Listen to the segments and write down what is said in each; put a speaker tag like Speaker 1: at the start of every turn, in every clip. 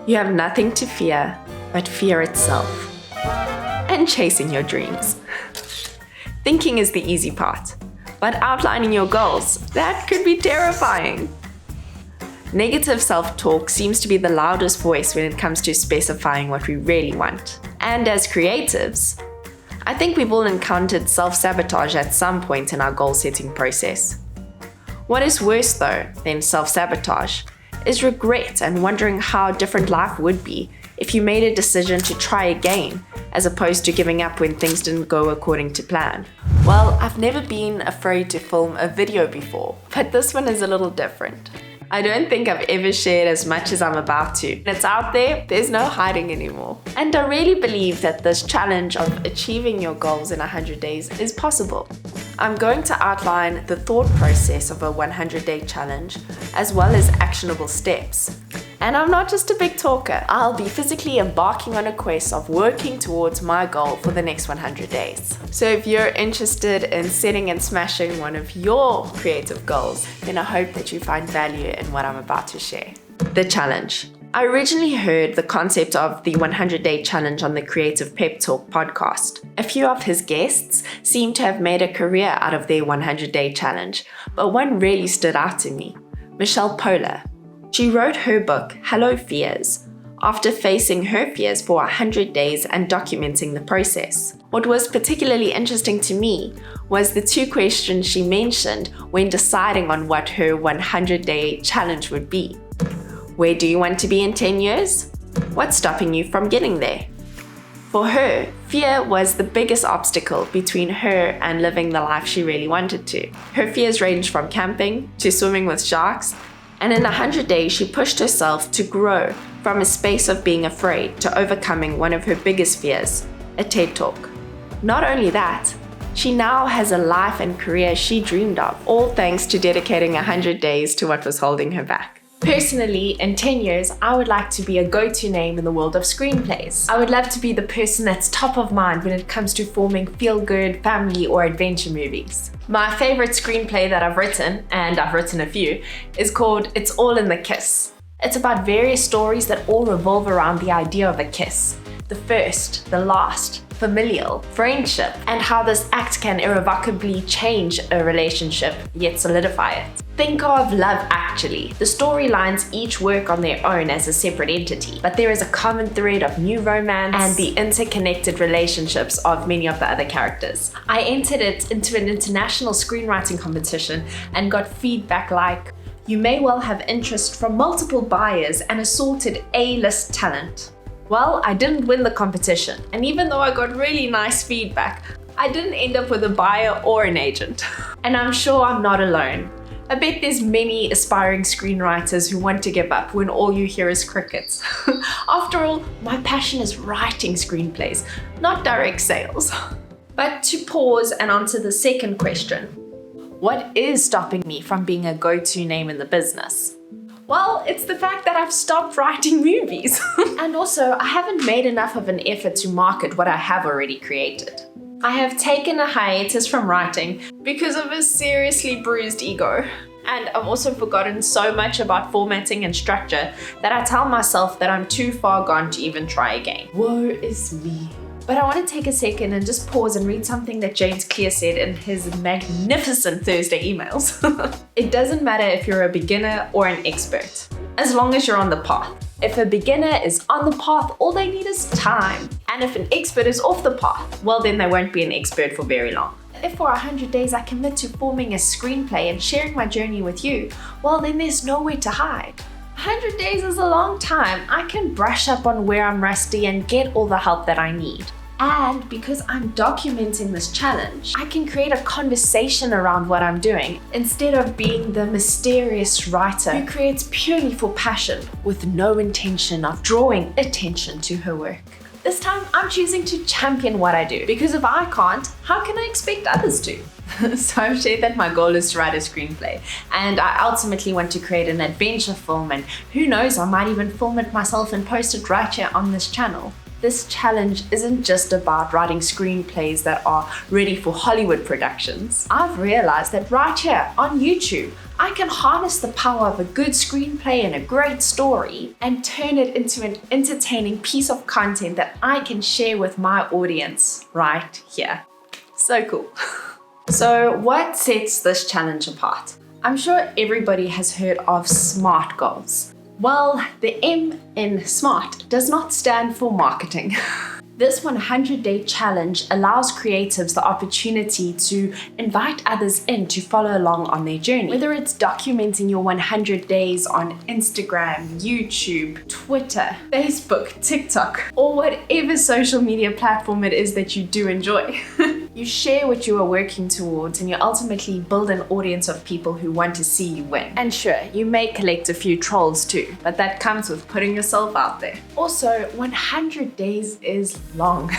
Speaker 1: You have nothing to fear but fear itself and chasing your dreams. Thinking is the easy part, but outlining your goals, that could be terrifying. Negative self-talk seems to be the loudest voice when it comes to specifying what we really want. And as creatives, I think we've all encountered self-sabotage at some point in our goal-setting process. What is worse though than self-sabotage is regret and wondering how different life would be if you made a decision to try again, as opposed to giving up when things didn't go according to plan. Well, I've never been afraid to film a video before, but this one is a little different. I don't think I've ever shared as much as I'm about to. It's out there, there's no hiding anymore. And I really believe that this challenge of achieving your goals in 100 days is possible. I'm going to outline the thought process of a 100-day challenge, as well as actionable steps. And I'm not just a big talker. I'll be physically embarking on a quest of working towards my goal for the next 100 days. So if you're interested in setting and smashing one of your creative goals, then I hope that you find value in what I'm about to share. The challenge. I originally heard the concept of the 100-day challenge on the Creative Pep Talk podcast. A few of his guests seem to have made a career out of their 100-day challenge, but one really stood out to me, Michelle Poehler. She wrote her book, Hello Fears, after facing her fears for 100 days and documenting the process. What was particularly interesting to me was the two questions she mentioned when deciding on what her 100-day challenge would be. Where do you want to be in 10 years? What's stopping you from getting there? For her, fear was the biggest obstacle between her and living the life she really wanted to. Her fears ranged from camping to swimming with sharks, and in 100 days, she pushed herself to grow from a space of being afraid to overcoming one of her biggest fears, a TED Talk. Not only that, she now has a life and career she dreamed of, all thanks to dedicating 100 days to what was holding her back. Personally, in 10 years, I would like to be a go-to name in the world of screenplays. I would love to be the person that's top of mind when it comes to forming feel-good, family, or adventure movies. My favorite screenplay that I've written, and I've written a few, is called It's All in the Kiss. It's about various stories that all revolve around the idea of a kiss. The first, the last, familial, friendship, and how this act can irrevocably change a relationship, yet solidify it. Think of Love Actually. The storylines each work on their own as a separate entity, but there is a common thread of new romance and the interconnected relationships of many of the other characters. I entered it into an international screenwriting competition and got feedback like, "You may well have interest from multiple buyers and assorted A-list talent." Well, I didn't win the competition, and even though I got really nice feedback, I didn't end up with a buyer or an agent. And I'm sure I'm not alone. I bet there's many aspiring screenwriters who want to give up when all you hear is crickets. After all, my passion is writing screenplays, not direct sales. But to pause and answer the second question, what is stopping me from being a go-to name in the business? Well, it's the fact that I've stopped writing movies. And also, I haven't made enough of an effort to market what I have already created. I have taken a hiatus from writing because of a seriously bruised ego. And I've also forgotten so much about formatting and structure that I tell myself that I'm too far gone to even try again. Woe is me. But I want to take a second and just pause and read something that James Clear said in his magnificent Thursday emails. It doesn't matter if you're a beginner or an expert, as long as you're on the path. If a beginner is on the path, all they need is time. And if an expert is off the path, well then they won't be an expert for very long. If for 100 days I commit to forming a screenplay and sharing my journey with you, well then there's nowhere to hide. 100 days is a long time. I can brush up on where I'm rusty and get all the help that I need. And because I'm documenting this challenge, I can create a conversation around what I'm doing instead of being the mysterious writer who creates purely for passion with no intention of drawing attention to her work. This time, I'm choosing to champion what I do, because if I can't, how can I expect others to? So I've shared that my goal is to write a screenplay, and I ultimately want to create an adventure film, and who knows, I might even film it myself and post it right here on this channel. This challenge isn't just about writing screenplays that are ready for Hollywood productions. I've realized that right here on YouTube, I can harness the power of a good screenplay and a great story and turn it into an entertaining piece of content that I can share with my audience right here. So cool. So what sets this challenge apart? I'm sure everybody has heard of SMART goals. Well, the M in SMART does not stand for marketing. This 100-day challenge allows creatives the opportunity to invite others in to follow along on their journey. Whether it's documenting your 100 days on Instagram, YouTube, Twitter, Facebook, TikTok, or whatever social media platform it is that you do enjoy. You share what you are working towards and you ultimately build an audience of people who want to see you win. And sure, you may collect a few trolls too, but that comes with putting yourself out there. Also, 100 days is long.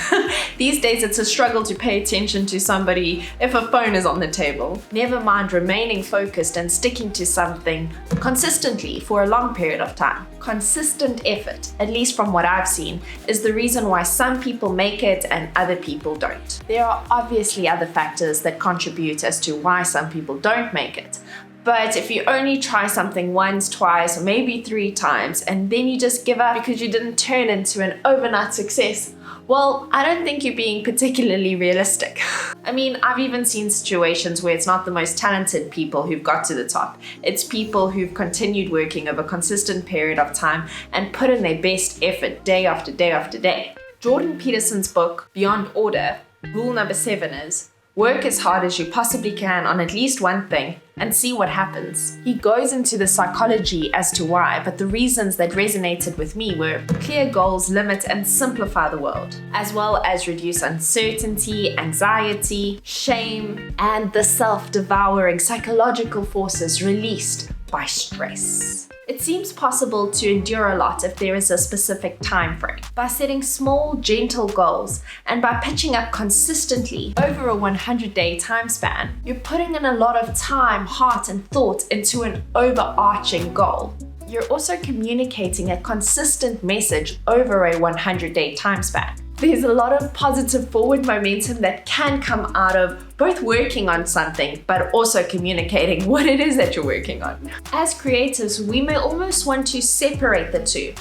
Speaker 1: These days it's a struggle to pay attention to somebody if a phone is on the table. Never mind remaining focused and sticking to something consistently for a long period of time. Consistent effort, at least from what I've seen, is the reason why some people make it and other people don't. There are obviously other factors that contribute as to why some people don't make it. But if you only try something once, twice, or maybe 3 times, and then you just give up because you didn't turn into an overnight success, well, I don't think you're being particularly realistic. I mean, I've even seen situations where it's not the most talented people who've got to the top. It's people who've continued working over a consistent period of time and put in their best effort day after day after day. Jordan Peterson's book, Beyond Order, rule number 7 is, work as hard as you possibly can on at least one thing and see what happens. He goes into the psychology as to why, but the reasons that resonated with me were clear goals limit and simplify the world, as well as reduce uncertainty, anxiety, shame, and the self-devouring psychological forces released by stress. It seems possible to endure a lot if there is a specific time frame. By setting small, gentle goals and by pitching up consistently over a 100-day time span, you're putting in a lot of time, heart, and thought into an overarching goal. You're also communicating a consistent message over a 100-day time span. There's a lot of positive forward momentum that can come out of both working on something, but also communicating what it is that you're working on. As creatives, we may almost want to separate the two,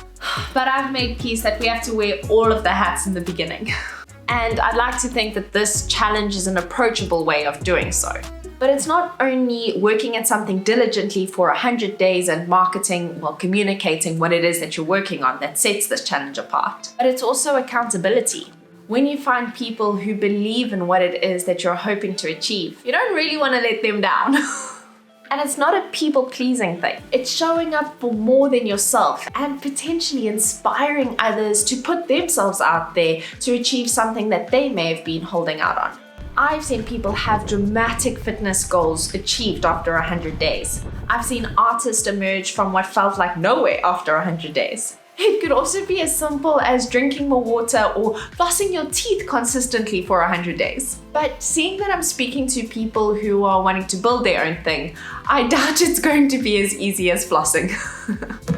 Speaker 1: but I've made peace that we have to wear all of the hats in the beginning. And I'd like to think that this challenge is an approachable way of doing so. But it's not only working at something diligently for 100 days and communicating what it is that you're working on that sets this challenge apart, but it's also accountability. When you find people who believe in what it is that you're hoping to achieve, you don't really want to let them down. And it's not a people-pleasing thing. It's showing up for more than yourself and potentially inspiring others to put themselves out there to achieve something that they may have been holding out on. I've seen people have dramatic fitness goals achieved after 100 days. I've seen artists emerge from what felt like nowhere after 100 days. It could also be as simple as drinking more water or flossing your teeth consistently for 100 days. But seeing that I'm speaking to people who are wanting to build their own thing, I doubt it's going to be as easy as flossing.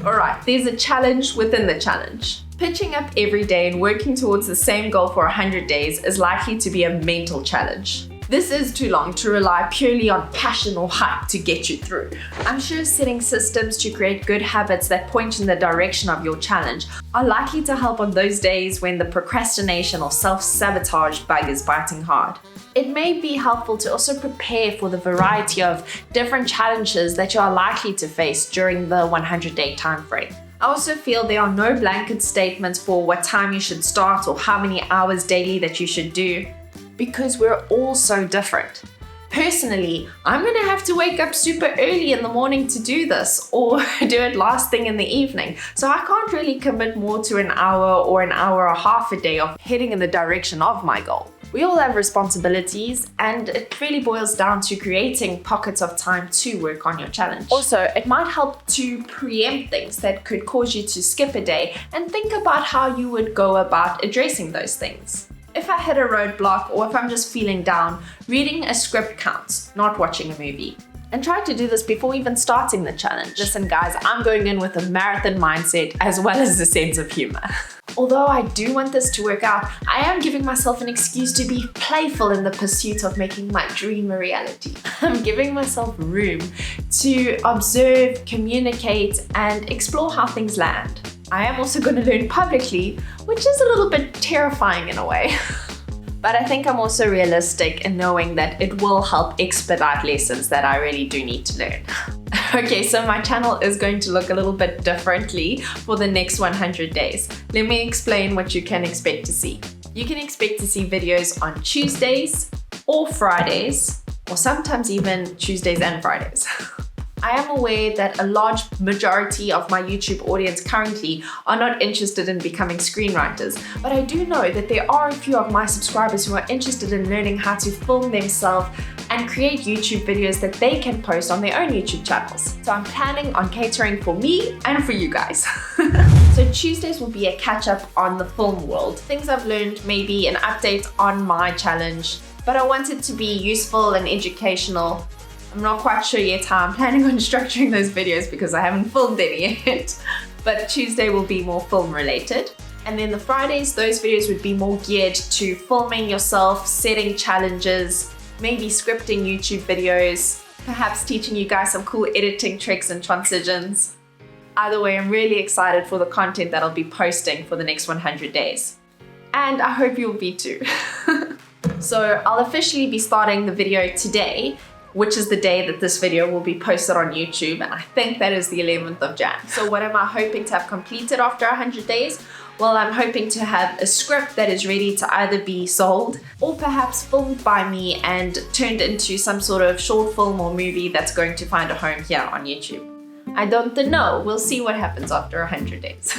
Speaker 1: Alright, there's a challenge within the challenge. Pitching up every day and working towards the same goal for 100 days is likely to be a mental challenge. This is too long to rely purely on passion or hype to get you through. I'm sure setting systems to create good habits that point in the direction of your challenge are likely to help on those days when the procrastination or self-sabotage bug is biting hard. It may be helpful to also prepare for the variety of different challenges that you are likely to face during the 100-day time frame. I also feel there are no blanket statements for what time you should start or how many hours daily that you should do, because we're all so different. Personally, I'm gonna have to wake up super early in the morning to do this, or do it last thing in the evening, so I can't really commit more to an hour or an hour and a half a day of heading in the direction of my goal. We all have responsibilities, and it really boils down to creating pockets of time to work on your challenge. Also, it might help to preempt things that could cause you to skip a day and think about how you would go about addressing those things. If I hit a roadblock or if I'm just feeling down, reading a script counts, not watching a movie. And try to do this before even starting the challenge. Listen guys, I'm going in with a marathon mindset as well as a sense of humor. Although I do want this to work out, I am giving myself an excuse to be playful in the pursuit of making my dream a reality. I'm giving myself room to observe, communicate, and explore how things land. I am also going to learn publicly, which is a little bit terrifying in a way. But I think I'm also realistic in knowing that it will help expedite lessons that I really do need to learn. Okay, so my channel is going to look a little bit differently for the next 100 days. Let me explain what you can expect to see. You can expect to see videos on Tuesdays or Fridays, or sometimes even Tuesdays and Fridays. I am aware that a large majority of my YouTube audience currently are not interested in becoming screenwriters, but I do know that there are a few of my subscribers who are interested in learning how to film themselves and create YouTube videos that they can post on their own YouTube channels. So I'm planning on catering for me and for you guys. So Tuesdays will be a catch-up on the film world. Things I've learned, maybe an update on my challenge, but I want it to be useful and educational. I'm not quite sure yet how I'm planning on structuring those videos because I haven't filmed any yet. But Tuesday will be more film related. And then the Fridays, those videos would be more geared to filming yourself, setting challenges, maybe scripting YouTube videos, perhaps teaching you guys some cool editing tricks and transitions. Either way, I'm really excited for the content that I'll be posting for the next 100 days. And I hope you'll be too. So I'll officially be starting the video today, which is the day that this video will be posted on YouTube, and I think that is the 11th of Jan. So what am I hoping to have completed after 100 days? Well, I'm hoping to have a script that is ready to either be sold or perhaps filmed by me and turned into some sort of short film or movie that's going to find a home here on YouTube. I don't know, we'll see what happens after 100 days.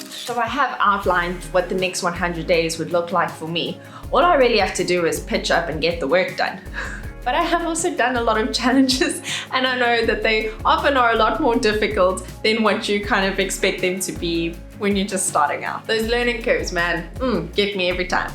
Speaker 1: So I have outlined what the next 100 days would look like for me. All I really have to do is pitch up and get the work done. But I have also done a lot of challenges, and I know that they often are a lot more difficult than what you kind of expect them to be when you're just starting out. Those learning curves, man, get me every time.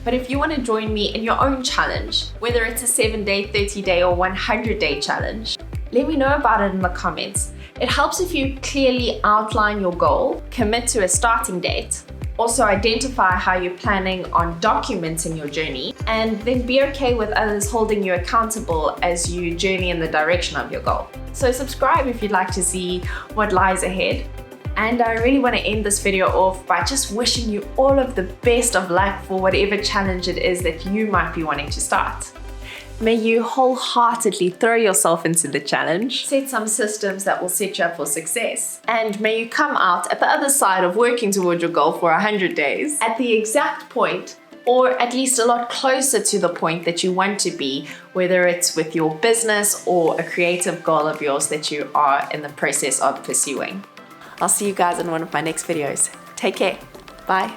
Speaker 1: But if you want to join me in your own challenge, whether it's a 7-day, 30-day, or 100-day challenge, let me know about it in the comments. It helps if you clearly outline your goal, commit to a starting date, also identify how you're planning on documenting your journey, and then be okay with others holding you accountable as you journey in the direction of your goal. So subscribe if you'd like to see what lies ahead. And I really want to end this video off by just wishing you all of the best of luck for whatever challenge it is that you might be wanting to start. May you wholeheartedly throw yourself into the challenge, set some systems that will set you up for success, and may you come out at the other side of working towards your goal for 100 days at the exact point, or at least a lot closer to the point that you want to be, whether it's with your business or a creative goal of yours that you are in the process of pursuing. I'll see you guys in one of my next videos. Take care. Bye.